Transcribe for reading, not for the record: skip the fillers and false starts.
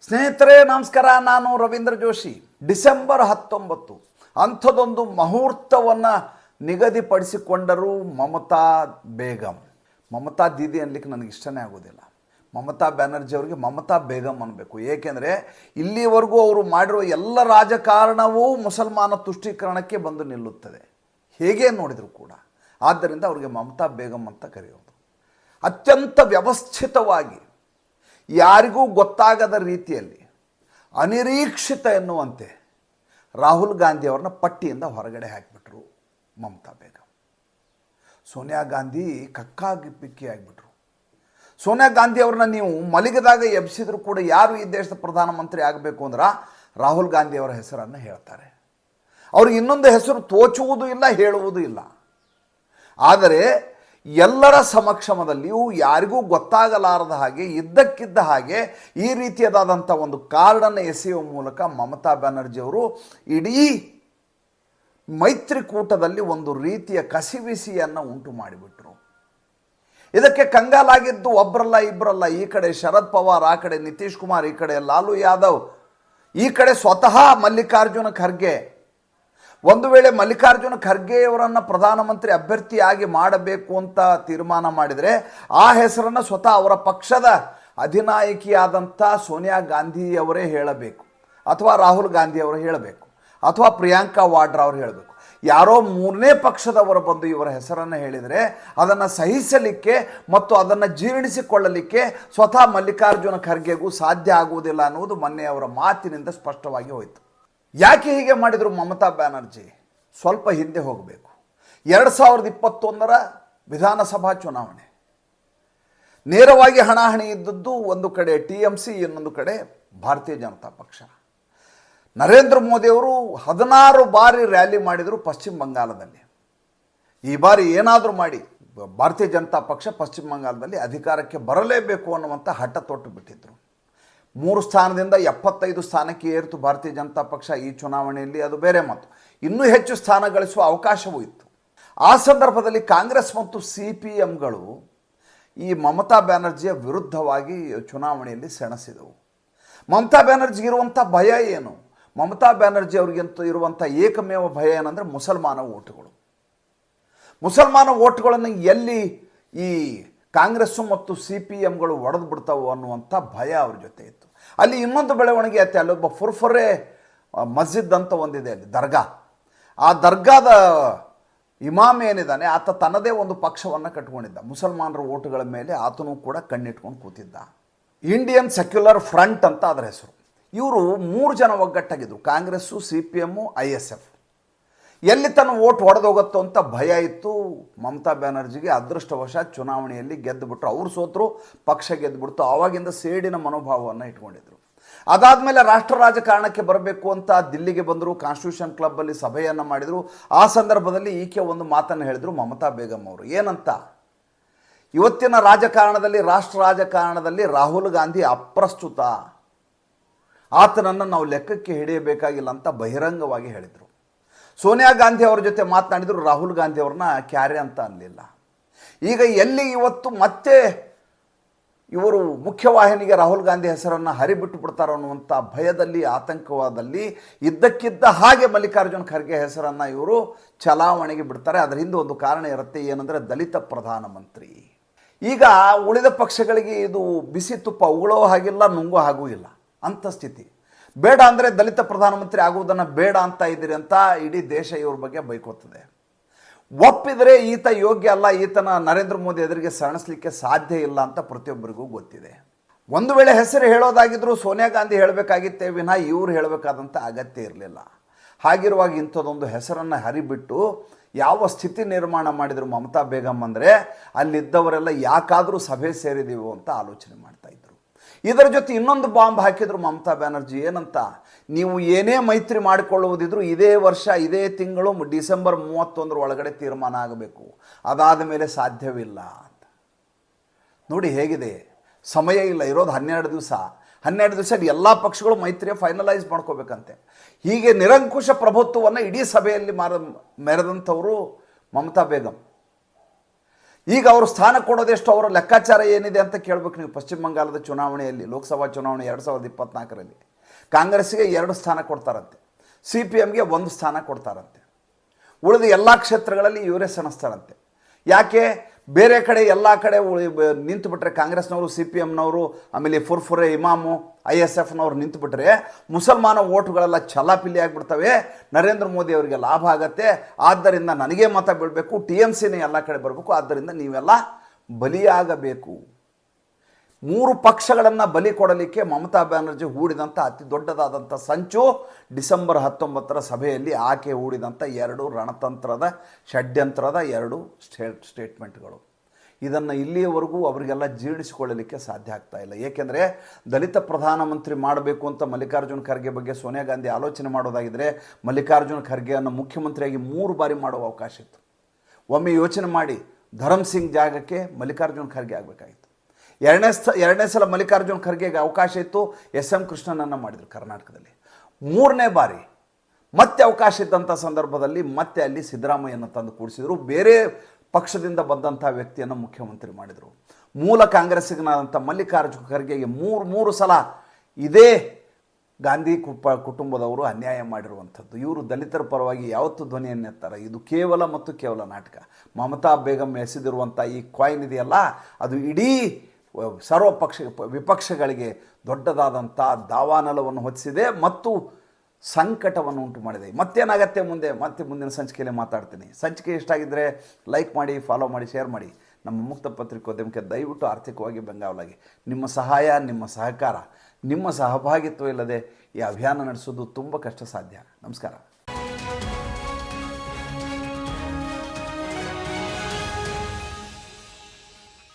ಸ್ನೇಹಿತರೆ ನಮಸ್ಕಾರ. ನಾನು ರವೀಂದ್ರ ಜೋಶಿ. ಡಿಸೆಂಬರ್ 19 ಅಂಥದ್ದೊಂದು ಮುಹೂರ್ತವನ್ನು ನಿಗದಿಪಡಿಸಿಕೊಂಡರು ಮಮತಾ ಬೇಗಂ. ಮಮತಾ ದೀದಿ ಅನ್ಲಿಕ್ಕೆ ನನಗೆ ಇಷ್ಟನೇ ಆಗೋದಿಲ್ಲ. ಮಮತಾ ಬ್ಯಾನರ್ಜಿ ಅವರಿಗೆ ಮಮತಾ ಬೇಗಂ ಅನ್ನಬೇಕು. ಏಕೆಂದರೆ ಇಲ್ಲಿವರೆಗೂ ಅವರು ಮಾಡಿರುವ ಎಲ್ಲ ರಾಜಕಾರಣವೂ ಮುಸಲ್ಮಾನ ತುಷ್ಟೀಕರಣಕ್ಕೆ ಬಂದು ನಿಲ್ಲುತ್ತದೆ, ಹೇಗೆ ನೋಡಿದರೂ ಕೂಡ. ಆದ್ದರಿಂದ ಅವರಿಗೆ ಮಮತಾ ಬೇಗಂ ಅಂತ ಕರೆಯೋದು. ಅತ್ಯಂತ ವ್ಯವಸ್ಥಿತವಾಗಿ, ಯಾರಿಗೂ ಗೊತ್ತಾಗದ ರೀತಿಯಲ್ಲಿ, ಅನಿರೀಕ್ಷಿತ ಎನ್ನುವಂತೆ ರಾಹುಲ್ ಗಾಂಧಿ ಅವ್ರನ್ನ ಪಟ್ಟಿಯಿಂದ ಹೊರಗಡೆ ಹಾಕಿಬಿಟ್ರು ಮಮತಾ ಬೇಗಂ. ಸೋನಿಯಾ ಗಾಂಧಿ ಕಕ್ಕಾಗಿ ಪಿಕ್ಕಿ ಆಗಿಬಿಟ್ರು. ಸೋನಿಯಾ ಗಾಂಧಿ ಅವ್ರನ್ನ ನೀವು ಮಲಗಿದಾಗ ಎಬ್ಸಿದ್ರು ಕೂಡ ಯಾರು ಈ ದೇಶದ ಪ್ರಧಾನಮಂತ್ರಿ ಆಗಬೇಕು ಅಂದ್ರೆ ರಾಹುಲ್ ಗಾಂಧಿ ಅವರ ಹೆಸರನ್ನು ಹೇಳ್ತಾರೆ. ಅವ್ರಿಗೆ ಇನ್ನೊಂದು ಹೆಸರು ತೋಚುವುದೂ ಇಲ್ಲ, ಹೇಳುವುದೂ ಇಲ್ಲ. ಆದರೆ ಎಲ್ಲರ ಸಮಕ್ಷಮದಲ್ಲಿಯೂ ಯಾರಿಗೂ ಗೊತ್ತಾಗಲಾರದ ಹಾಗೆ, ಇದ್ದಕ್ಕಿದ್ದ ಹಾಗೆ ಈ ರೀತಿಯಾದಂಥ ಒಂದು ಕಾರ್ಡನ್ನು ಎಸೆಯುವ ಮೂಲಕ ಮಮತಾ ಬ್ಯಾನರ್ಜಿ ಅವರು ಇಡೀ ಮೈತ್ರಿಕೂಟದಲ್ಲಿ ಒಂದು ರೀತಿಯ ಕಸಿವಿಸಿಯನ್ನು ಉಂಟು ಮಾಡಿಬಿಟ್ರು. ಇದಕ್ಕೆ ಕಂಗಾಲಾಗಿದ್ದು ಒಬ್ಬರಲ್ಲ ಇಬ್ಬರಲ್ಲ. ಈ ಕಡೆ ಶರದ್ ಪವಾರ್, ಆ ಕಡೆ ನಿತೀಶ್ ಕುಮಾರ್, ಈ ಕಡೆ ಲಾಲು ಯಾದವ್, ಈ ಕಡೆ ಸ್ವತಃ ಮಲ್ಲಿಕಾರ್ಜುನ ಖರ್ಗೆ. ಒಂದು ವೇಳೆ ಮಲ್ಲಿಕಾರ್ಜುನ ಖರ್ಗೆಯವರನ್ನು ಪ್ರಧಾನಮಂತ್ರಿ ಅಭ್ಯರ್ಥಿಯಾಗಿ ಮಾಡಬೇಕು ಅಂತ ತೀರ್ಮಾನ ಮಾಡಿದರೆ ಆ ಹೆಸರನ್ನು ಸ್ವತಃ ಅವರ ಪಕ್ಷದ ಅಧಿನಾಯಕಿಯಾದಂಥ ಸೋನಿಯಾ ಗಾಂಧಿಯವರೇ ಹೇಳಬೇಕು, ಅಥವಾ ರಾಹುಲ್ ಗಾಂಧಿಯವರು ಹೇಳಬೇಕು, ಅಥವಾ ಪ್ರಿಯಾಂಕಾ ವಾಡ್ರಾ ಅವರು ಹೇಳಬೇಕು. ಯಾರೋ ಮೂರನೇ ಪಕ್ಷದವರು ಬಂದು ಇವರ ಹೆಸರನ್ನು ಹೇಳಿದರೆ ಅದನ್ನು ಸಹಿಸಲಿಕ್ಕೆ ಮತ್ತು ಅದನ್ನು ಜೀರ್ಣಿಸಿಕೊಳ್ಳಲಿಕ್ಕೆ ಸ್ವತಃ ಮಲ್ಲಿಕಾರ್ಜುನ ಖರ್ಗೆಗೂ ಸಾಧ್ಯ ಆಗುವುದಿಲ್ಲ ಅನ್ನುವುದು ಮೊನ್ನೆ ಅವರ ಮಾತಿನಿಂದ ಸ್ಪಷ್ಟವಾಗಿ ಹೋಯಿತು. ಯಾಕೆ ಹೀಗೆ ಮಾಡಿದರು ಮಮತಾ ಬ್ಯಾನರ್ಜಿ? ಸ್ವಲ್ಪ ಹಿಂದೆ ಹೋಗಬೇಕು. 2021 ವಿಧಾನಸಭಾ ಚುನಾವಣೆ. ನೇರವಾಗಿ ಹಣಾಹಣಿ ಇದ್ದದ್ದು ಒಂದು ಕಡೆ TMC, ಇನ್ನೊಂದು ಕಡೆ ಭಾರತೀಯ ಜನತಾ ಪಕ್ಷ. ನರೇಂದ್ರ ಮೋದಿಯವರು 16 ಬಾರಿ ರ್ಯಾಲಿ ಮಾಡಿದರು ಪಶ್ಚಿಮ ಬಂಗಾಳದಲ್ಲಿ. ಈ ಬಾರಿ ಏನಾದರೂ ಮಾಡಿ ಭಾರತೀಯ ಜನತಾ ಪಕ್ಷ ಪಶ್ಚಿಮ ಬಂಗಾಳದಲ್ಲಿ ಅಧಿಕಾರಕ್ಕೆ ಬರಲೇಬೇಕು ಅನ್ನುವಂಥ ಹಠ ತೊಟ್ಟು ಬಿಟ್ಟಿದ್ದರು. 3 ಸ್ಥಾನದಿಂದ 75 ಸ್ಥಾನಕ್ಕೆ ಏರಿತು ಭಾರತೀಯ ಜನತಾ ಪಕ್ಷ ಈ ಚುನಾವಣೆಯಲ್ಲಿ. ಅದು ಬೇರೆ ಮಾತು. ಇನ್ನೂ ಹೆಚ್ಚು ಸ್ಥಾನ ಗಳಿಸುವ ಅವಕಾಶವೂ ಇತ್ತು. ಆ ಸಂದರ್ಭದಲ್ಲಿ ಕಾಂಗ್ರೆಸ್ ಮತ್ತು CPMಗಳು ಈ ಮಮತಾ ಬ್ಯಾನರ್ಜಿಯ ವಿರುದ್ಧವಾಗಿ ಚುನಾವಣೆಯಲ್ಲಿ ಸೆಣಸಿದವು. ಮಮತಾ ಬ್ಯಾನರ್ಜಿಗೆ ಇರುವಂಥ ಭಯ ಏನು? ಮಮತಾ ಬ್ಯಾನರ್ಜಿ ಅವ್ರಿಗಂತೂ ಇರುವಂಥ ಏಕಮೇವ ಭಯ ಏನಂದರೆ ಮುಸಲ್ಮಾನ ಓಟುಗಳು. ಮುಸಲ್ಮಾನ ಓಟುಗಳನ್ನು ಎಲ್ಲಿ ಈ ಕಾಂಗ್ರೆಸ್ಸು ಮತ್ತು CPMಗಳು ಒಡೆದು ಬಿಡ್ತಾವೆ ಅನ್ನುವಂಥ ಭಯ ಅವ್ರ ಜೊತೆ ಇತ್ತು. ಅಲ್ಲಿ ಇನ್ನೊಂದು ಬೆಳವಣಿಗೆ ಆಯ್ತು. ಅಲ್ಲೊಬ್ಬ ಫುರ್ಫುರೆ ಮಸ್ಜಿದ್ ಅಂತ ಒಂದಿದೆ, ಅಲ್ಲಿ ದರ್ಗಾ. ಆ ದರ್ಗಾದ ಇಮಾಮ್ ಏನಿದ್ದಾನೆ ಆತ ತನ್ನದೇ ಒಂದು ಪಕ್ಷವನ್ನು ಕಟ್ಕೊಂಡಿದ್ದ. ಮುಸಲ್ಮಾನರ ಓಟುಗಳ ಮೇಲೆ ಆತನೂ ಕೂಡ ಕಣ್ಣಿಟ್ಕೊಂಡು ಕೂತಿದ್ದ. ಇಂಡಿಯನ್ ಸೆಕ್ಯುಲರ್ ಫ್ರಂಟ್ ಅಂತ ಅದರ ಹೆಸರು. ಇವರು 3 ಜನ ಒಗ್ಗಟ್ಟಾಗಿದ್ದರು, ಕಾಂಗ್ರೆಸ್ಸು, CPM, ISF. ಎಲ್ಲಿ ತನ್ನ ಓಟ್ ಹೊಡೆದೋಗುತ್ತೋ ಅಂತ ಭಯ ಇತ್ತು ಮಮತಾ ಬ್ಯಾನರ್ಜಿಗೆ. ಅದೃಷ್ಟವಶಾತ್ ಚುನಾವಣೆಯಲ್ಲಿ ಗೆದ್ದುಬಿಟ್ರು. ಅವ್ರು ಸೋತರು, ಪಕ್ಷ ಗೆದ್ದುಬಿಡ್ತು. ಆವಾಗಿಂದ ಸೇಡಿನ ಮನೋಭಾವವನ್ನು ಇಟ್ಕೊಂಡಿದ್ರು. ಅದಾದಮೇಲೆ ರಾಷ್ಟ್ರ ರಾಜಕಾರಣಕ್ಕೆ ಬರಬೇಕು ಅಂತ ದಿಲ್ಲಿಗೆ ಬಂದರು. ಕಾನ್ಸ್ಟಿಟ್ಯೂಷನ್ ಕ್ಲಬ್ಬಲ್ಲಿ ಸಭೆಯನ್ನು ಮಾಡಿದರು. ಆ ಸಂದರ್ಭದಲ್ಲಿ ಈಕೆ ಒಂದು ಮಾತನ್ನು ಹೇಳಿದರು ಮಮತಾ ಬೇಗಂ ಅವರು. ಏನಂತ? ಇವತ್ತಿನ ರಾಜಕಾರಣದಲ್ಲಿ, ರಾಷ್ಟ್ರ ರಾಜಕಾರಣದಲ್ಲಿ ರಾಹುಲ್ ಗಾಂಧಿ ಅಪ್ರಸ್ತುತ, ಆತನನ್ನು ನಾವು ಲೆಕ್ಕಕ್ಕೆ ಹಿಡಿಯಬೇಕಾಗಿಲ್ಲ ಅಂತ ಬಹಿರಂಗವಾಗಿ ಹೇಳಿದರು. ಸೋನಿಯಾ ಗಾಂಧಿ ಅವರ ಜೊತೆ ಮಾತನಾಡಿದರು, ರಾಹುಲ್ ಗಾಂಧಿ ಅವ್ರನ್ನ ಕ್ಯಾರೆ ಅಂತ ಅನ್ನಲಿಲ್ಲ. ಈಗ ಎಲ್ಲಿ ಇವತ್ತು ಮತ್ತೆ ಇವರು ಮುಖ್ಯವಾಹಿನಿಗೆ ರಾಹುಲ್ ಗಾಂಧಿ ಹೆಸರನ್ನು ಹರಿಬಿಟ್ಟು ಬಿಡ್ತಾರೋ ಅನ್ನುವಂಥ ಭಯದಲ್ಲಿ, ಆತಂಕವಾದಲ್ಲಿ ಇದ್ದಕ್ಕಿದ್ದ ಹಾಗೆ ಮಲ್ಲಿಕಾರ್ಜುನ ಖರ್ಗೆ ಹೆಸರನ್ನು ಇವರು ಚಲಾವಣೆಗೆ ಬಿಡ್ತಾರೆ. ಅದರ ಹಿಂದೆ ಒಂದು ಕಾರಣ ಇರುತ್ತೆ, ಏನಂದರೆ ದಲಿತ ಪ್ರಧಾನಮಂತ್ರಿ. ಈಗ ಉಳಿದ ಪಕ್ಷಗಳಿಗೆ ಇದು ಬಿಸಿ ತುಪ್ಪ, ಉಗುಳೋ ಹಾಗಿಲ್ಲ, ನುಂಗೋ ಹಾಗೂ ಇಲ್ಲ ಅಂಥ ಸ್ಥಿತಿ. ಬೇಡ ಅಂದರೆ ದಲಿತ ಪ್ರಧಾನಮಂತ್ರಿ ಆಗುವುದನ್ನು ಬೇಡ ಅಂತ ಇದ್ದೀರಿ ಅಂತ ಇಡೀ ದೇಶ ಇವ್ರ ಬಗ್ಗೆ ಬೈಕೋತದೆ. ಒಪ್ಪಿದರೆ ಈತ ಯೋಗ್ಯ ಅಲ್ಲ, ಈತನ ನರೇಂದ್ರ ಮೋದಿ ಎದುರಿಗೆ ಸೆಣಸಲಿಕ್ಕೆ ಸಾಧ್ಯ ಇಲ್ಲ ಅಂತ ಪ್ರತಿಯೊಬ್ಬರಿಗೂ ಗೊತ್ತಿದೆ. ಒಂದು ವೇಳೆ ಹೆಸರು ಹೇಳೋದಾಗಿದ್ದರೂ ಸೋನಿಯಾ ಗಾಂಧಿ ಹೇಳಬೇಕಾಗಿತ್ತೇ ವಿನಃ ಇವ್ರು ಹೇಳಬೇಕಾದಂಥ ಅಗತ್ಯ ಇರಲಿಲ್ಲ. ಹಾಗಿರುವಾಗ ಇಂಥದ್ದೊಂದು ಹೆಸರನ್ನು ಹರಿಬಿಟ್ಟು ಯಾವ ಸ್ಥಿತಿ ನಿರ್ಮಾಣ ಮಾಡಿದರು ಮಮತಾ ಬೇಗಂ ಅಂದರೆ, ಅಲ್ಲಿದ್ದವರೆಲ್ಲ ಯಾಕಾದರೂ ಸಭೆ ಸೇರಿದೀವೋ ಅಂತ ಆಲೋಚನೆ ಮಾಡ್ತಾಯಿದ್ರು. ಇದರ ಜೊತೆ ಇನ್ನೊಂದು ಬಾಂಬ್ ಹಾಕಿದ್ರು ಮಮತಾ ಬ್ಯಾನರ್ಜಿ. ಏನಂತ? ನೀವು ಏನೇ ಮೈತ್ರಿ ಮಾಡಿಕೊಳ್ಳುವುದಿದ್ರು ಇದೇ ವರ್ಷ, ಇದೇ ತಿಂಗಳು ಡಿಸೆಂಬರ್ 31 ಒಳಗಡೆ ತೀರ್ಮಾನ ಆಗಬೇಕು, ಅದಾದ ಮೇಲೆ ಸಾಧ್ಯವಿಲ್ಲ ಅಂತ. ನೋಡಿ ಹೇಗಿದೆ, ಸಮಯ ಇಲ್ಲ, ಇರೋದು 12 ದಿವಸ. 12 ದಿವಸದಲ್ಲಿ ಎಲ್ಲ ಪಕ್ಷಗಳು ಮೈತ್ರಿಯ ಫೈನಲೈಸ್ ಮಾಡ್ಕೋಬೇಕಂತೆ. ಹೀಗೆ ನಿರಂಕುಶ ಪ್ರಭುತ್ವವನ್ನು ಇಡೀ ಸಭೆಯಲ್ಲಿ ಮೆರೆದಂಥವರು ಮಮತಾ ಬೇಗಂ. ಈಗ ಅವರು ಸ್ಥಾನ ಕೊಡೋದೆಷ್ಟು, ಅವರ ಲೆಕ್ಕಾಚಾರ ಏನಿದೆ ಅಂತ ಕೇಳಬೇಕು ನೀವು. ಪಶ್ಚಿಮ ಬಂಗಾಳದ ಚುನಾವಣೆಯಲ್ಲಿ, ಲೋಕಸಭಾ ಚುನಾವಣೆ 2024ರಲ್ಲಿ ಕಾಂಗ್ರೆಸ್ಸಿಗೆ 2 ಸ್ಥಾನ ಕೊಡ್ತಾರಂತೆ, CPMಗೆ 1 ಸ್ಥಾನ ಕೊಡ್ತಾರಂತೆ. ಉಳಿದ ಎಲ್ಲ ಕ್ಷೇತ್ರಗಳಲ್ಲಿ ಇವರೇ ಸೆಣಸ್ತಾರಂತೆ. ಯಾಕೆ ಬೇರೆ ಕಡೆ ಎಲ್ಲ ಕಡೆ ನಿಂತುಬಿಟ್ರೆ ಕಾಂಗ್ರೆಸ್ನವರು, CPMನವರು, ಆಮೇಲೆ ಫುರ್ಫುರೆ ಇಮಾಮು, ISFನವ್ರು ನಿಂತುಬಿಟ್ರೆ ಮುಸಲ್ಮಾನ ಓಟುಗಳೆಲ್ಲ ಛಲಾಪಿಲ್ಲಿ ಆಗಿಬಿಡ್ತವೆ, ನರೇಂದ್ರ ಮೋದಿ ಅವರಿಗೆ ಲಾಭ ಆಗತ್ತೆ. ಆದ್ದರಿಂದ ನನಗೆ ಮತ ಬೀಳಬೇಕು, TMCನೇ ಎಲ್ಲ ಕಡೆ ಬರಬೇಕು, ಆದ್ದರಿಂದ ನೀವೆಲ್ಲ ಬಲಿಯಾಗಬೇಕು. 3 ಪಕ್ಷಗಳನ್ನು ಬಲಿ ಕೊಡಲಿಕ್ಕೆ ಮಮತಾ ಬ್ಯಾನರ್ಜಿ ಹೂಡಿದಂಥ ಅತಿ ದೊಡ್ಡದಾದಂಥ ಸಂಚು ಡಿಸೆಂಬರ್ 19ರ ಸಭೆಯಲ್ಲಿ ಆಕೆ ಹೂಡಿದಂಥ 2 ರಣತಂತ್ರದ ಷಡ್ಯಂತ್ರದ 2 ಸ್ಟೇಟ್ಮೆಂಟ್ಗಳು. ಇದನ್ನು ಇಲ್ಲಿಯವರೆಗೂ ಅವರಿಗೆಲ್ಲ ಜೀರ್ಣಿಸಿಕೊಳ್ಳಲಿಕ್ಕೆ ಸಾಧ್ಯ ಆಗ್ತಾ ಇಲ್ಲ. ಏಕೆಂದರೆ ದಲಿತ ಪ್ರಧಾನಮಂತ್ರಿ ಮಾಡಬೇಕು ಅಂತ ಮಲ್ಲಿಕಾರ್ಜುನ ಖರ್ಗೆ ಬಗ್ಗೆ ಸೋನಿಯಾ ಗಾಂಧಿ ಆಲೋಚನೆ ಮಾಡೋದಾಗಿದ್ದರೆ ಮಲ್ಲಿಕಾರ್ಜುನ ಖರ್ಗೆಯನ್ನು ಮುಖ್ಯಮಂತ್ರಿಯಾಗಿ 3 ಬಾರಿ ಮಾಡುವ ಅವಕಾಶ ಇತ್ತು. ಒಮ್ಮೆ ಯೋಚನೆ ಮಾಡಿ, ಧರಮ್ ಸಿಂಗ್ ಜಾಗಕ್ಕೆ ಮಲ್ಲಿಕಾರ್ಜುನ ಖರ್ಗೆ ಆಗಬೇಕಾಗಿತ್ತು. ಎರಡನೇ ಸಲ ಮಲ್ಲಿಕಾರ್ಜುನ ಖರ್ಗೆಗೆ ಅವಕಾಶ ಇತ್ತು, SM ಕೃಷ್ಣನನ್ನು ಮಾಡಿದರು ಕರ್ನಾಟಕದಲ್ಲಿ. 3ನೇ ಬಾರಿ ಮತ್ತೆ ಅವಕಾಶ ಇದ್ದಂಥ ಸಂದರ್ಭದಲ್ಲಿ ಮತ್ತೆ ಅಲ್ಲಿ ಸಿದ್ದರಾಮಯ್ಯನ ತಂದು ಕೂಡಿಸಿದರು, ಬೇರೆ ಪಕ್ಷದಿಂದ ಬಂದಂಥ ವ್ಯಕ್ತಿಯನ್ನು ಮುಖ್ಯಮಂತ್ರಿ ಮಾಡಿದರು. ಮೂಲ ಕಾಂಗ್ರೆಸ್ಸಿಗನಾದಂಥ ಮಲ್ಲಿಕಾರ್ಜುನ ಖರ್ಗೆಗೆ 3 ಸಲ ಇದೇ ಗಾಂಧಿ ಕುಟುಂಬದವರು ಅನ್ಯಾಯ ಮಾಡಿರುವಂಥದ್ದು. ಇವರು ದಲಿತರ ಪರವಾಗಿ ಯಾವತ್ತೂ ಧ್ವನಿಯನ್ನೆತ್ತಾರೆ. ಇದು ಕೇವಲ ಮತ್ತು ಕೇವಲ ನಾಟಕ. ಮಮತಾ ಬೇಗಂ ಎಸೆದಿರುವಂಥ ಈ ಕಾಯಿನ್ ಇದೆಯಲ್ಲ, ಅದು ಇಡೀ ವಿಪಕ್ಷಗಳಿಗೆ ದೊಡ್ಡದಾದಂಥ ದಾವಾನಲವನ್ನು ಹೊತ್ತಿಸಿದೆ ಮತ್ತು ಸಂಕಟವನ್ನು ಉಂಟು ಮಾಡಿದೆ. ಮತ್ತೇನಾಗತ್ತೆ ಮುಂದಿನ ಸಂಚಿಕೆಯಲ್ಲಿ ಮಾತಾಡ್ತೀನಿ. ಸಂಚಿಕೆ ಇಷ್ಟ ಆಗಿದ್ದರೆ ಲೈಕ್ ಮಾಡಿ, ಫಾಲೋ ಮಾಡಿ, ಶೇರ್ ಮಾಡಿ. ನಮ್ಮ ಮುಕ್ತ ಪತ್ರಿಕೋದ್ಯಮಕ್ಕೆ ದಯವಿಟ್ಟು ಆರ್ಥಿಕವಾಗಿ ಬೆಂಗಾವಲಾಗಿ. ನಿಮ್ಮ ಸಹಾಯ, ನಿಮ್ಮ ಸಹಕಾರ, ನಿಮ್ಮ ಸಹಭಾಗಿತ್ವ ಇಲ್ಲದೆ ಈ ಅಭಿಯಾನ ನಡೆಸೋದು ತುಂಬ ಕಷ್ಟ ಸಾಧ್ಯ. ನಮಸ್ಕಾರ.